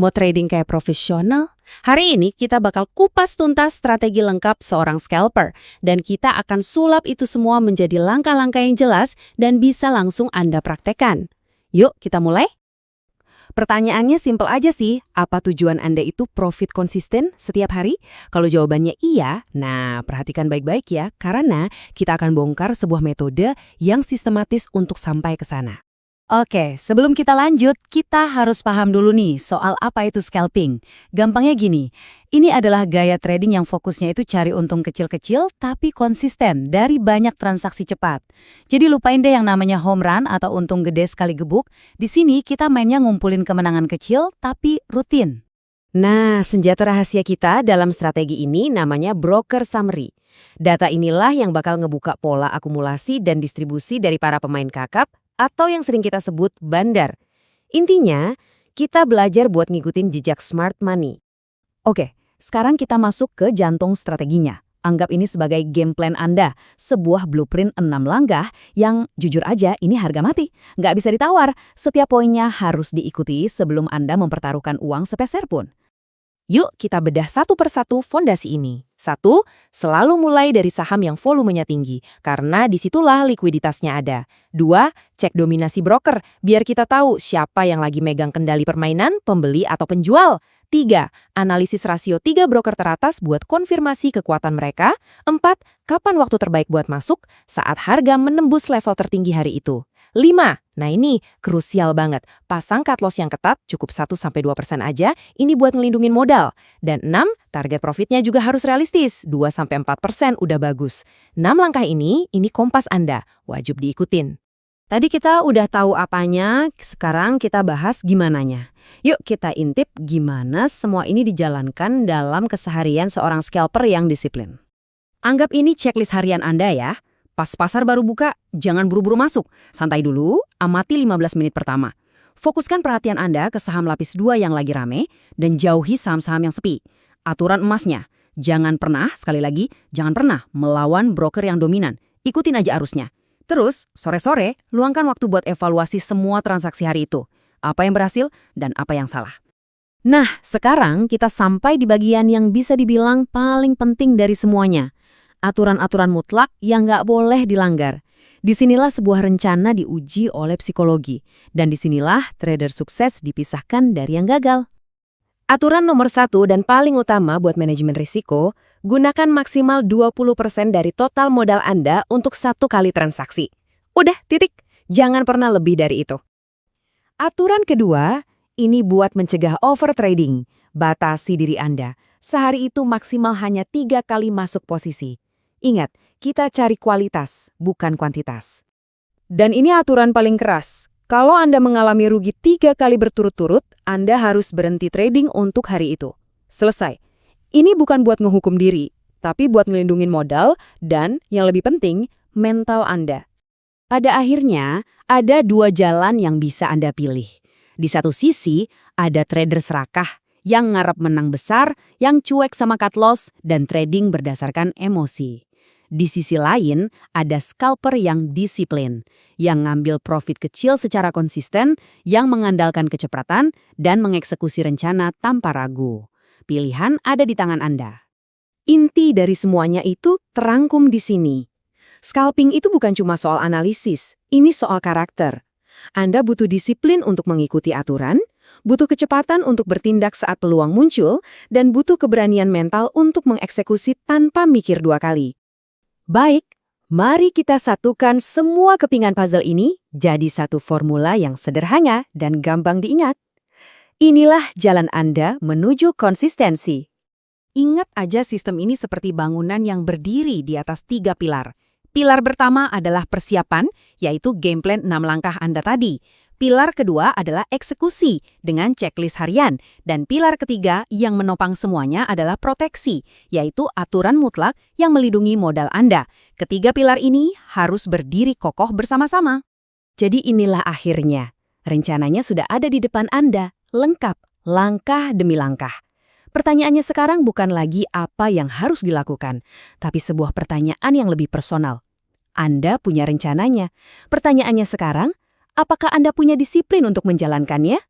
Mau trading kayak profesional? Hari ini kita bakal kupas tuntas strategi lengkap seorang scalper, dan kita akan sulap itu semua menjadi langkah-langkah yang jelas dan bisa langsung Anda praktekkan. Yuk, kita mulai? Pertanyaannya simpel aja sih, apa tujuan Anda itu profit konsisten setiap hari? Kalau jawabannya iya, nah perhatikan baik-baik ya, karena kita akan bongkar sebuah metode yang sistematis untuk sampai ke sana. Oke, sebelum kita lanjut, kita harus paham dulu nih soal apa itu scalping. Gampangnya gini, ini adalah gaya trading yang fokusnya itu cari untung kecil-kecil tapi konsisten dari banyak transaksi cepat. Jadi lupain deh yang namanya home run atau untung gede sekali gebuk. Di sini kita mainnya ngumpulin kemenangan kecil tapi rutin. Nah, senjata rahasia kita dalam strategi ini namanya broker summary. Data inilah yang bakal ngebuka pola akumulasi dan distribusi dari para pemain kakap atau yang sering kita sebut bandar. Intinya, kita belajar buat ngikutin jejak smart money. Oke, sekarang kita masuk ke jantung strateginya. Anggap ini sebagai game plan Anda, sebuah blueprint 6 langkah yang jujur aja ini harga mati. Nggak bisa ditawar, setiap poinnya harus diikuti sebelum Anda mempertaruhkan uang sepeser pun. Yuk kita bedah satu persatu fondasi ini. 1. Selalu mulai dari saham yang volumenya tinggi, karena disitulah likuiditasnya ada. 2. Cek dominasi broker, biar kita tahu siapa yang lagi megang kendali permainan, pembeli atau penjual. 3. Analisis rasio 3 broker teratas buat konfirmasi kekuatan mereka. 4. Kapan waktu terbaik buat masuk? Saat harga menembus level tertinggi hari itu. 5. Nah ini krusial banget. Pasang cut loss yang ketat, cukup 1-2% aja, ini buat ngelindungin modal. Dan 6. Target profitnya juga harus realistis, 2-4% udah bagus. 6 langkah ini kompas Anda, wajib diikutin. Tadi kita udah tahu apanya, sekarang kita bahas gimananya. Yuk kita intip gimana semua ini dijalankan dalam keseharian seorang scalper yang disiplin. Anggap ini checklist harian Anda ya. Pas pasar baru buka, jangan buru-buru masuk. Santai dulu, amati 15 menit pertama. Fokuskan perhatian Anda ke saham lapis 2 yang lagi rame dan jauhi saham-saham yang sepi. Aturan emasnya, jangan pernah, sekali lagi, jangan pernah melawan broker yang dominan. Ikutin aja arusnya. Terus, sore-sore, luangkan waktu buat evaluasi semua transaksi hari itu. Apa yang berhasil dan apa yang salah. Nah, sekarang kita sampai di bagian yang bisa dibilang paling penting dari semuanya. Aturan-aturan mutlak yang nggak boleh dilanggar. Disinilah sebuah rencana diuji oleh psikologi. Dan disinilah trader sukses dipisahkan dari yang gagal. Aturan nomor 1 dan paling utama buat manajemen risiko, gunakan maksimal 20% dari total modal Anda untuk satu kali transaksi. Udah, titik. Jangan pernah lebih dari itu. Aturan kedua, ini buat mencegah overtrading. Batasi diri Anda. Sehari itu maksimal hanya 3 kali masuk posisi. Ingat, kita cari kualitas, bukan kuantitas. Dan ini aturan paling keras. Kalau Anda mengalami rugi 3 kali berturut-turut, Anda harus berhenti trading untuk hari itu. Selesai. Ini bukan buat ngehukum diri, tapi buat ngelindungin modal dan, yang lebih penting, mental Anda. Pada akhirnya, ada 2 jalan yang bisa Anda pilih. Di satu sisi, ada trader serakah yang ngarep menang besar, yang cuek sama cut loss, dan trading berdasarkan emosi. Di sisi lain, ada scalper yang disiplin, yang ngambil profit kecil secara konsisten, yang mengandalkan kecepatan, dan mengeksekusi rencana tanpa ragu. Pilihan ada di tangan Anda. Inti dari semuanya itu terangkum di sini. Scalping itu bukan cuma soal analisis, ini soal karakter. Anda butuh disiplin untuk mengikuti aturan, butuh kecepatan untuk bertindak saat peluang muncul, dan butuh keberanian mental untuk mengeksekusi tanpa mikir 2 kali. Baik, mari kita satukan semua kepingan puzzle ini jadi satu formula yang sederhana dan gampang diingat. Inilah jalan Anda menuju konsistensi. Ingat aja sistem ini seperti bangunan yang berdiri di atas 3 pilar. Pilar pertama adalah persiapan, yaitu game plan 6 langkah Anda tadi. Pilar kedua adalah eksekusi dengan checklist harian. Dan pilar ketiga yang menopang semuanya adalah proteksi, yaitu aturan mutlak yang melindungi modal Anda. Ketiga pilar ini harus berdiri kokoh bersama-sama. Jadi inilah akhirnya. Rencananya sudah ada di depan Anda, lengkap, langkah demi langkah. Pertanyaannya sekarang bukan lagi apa yang harus dilakukan, tapi sebuah pertanyaan yang lebih personal. Anda punya rencananya. Pertanyaannya sekarang, apakah Anda punya disiplin untuk menjalankannya?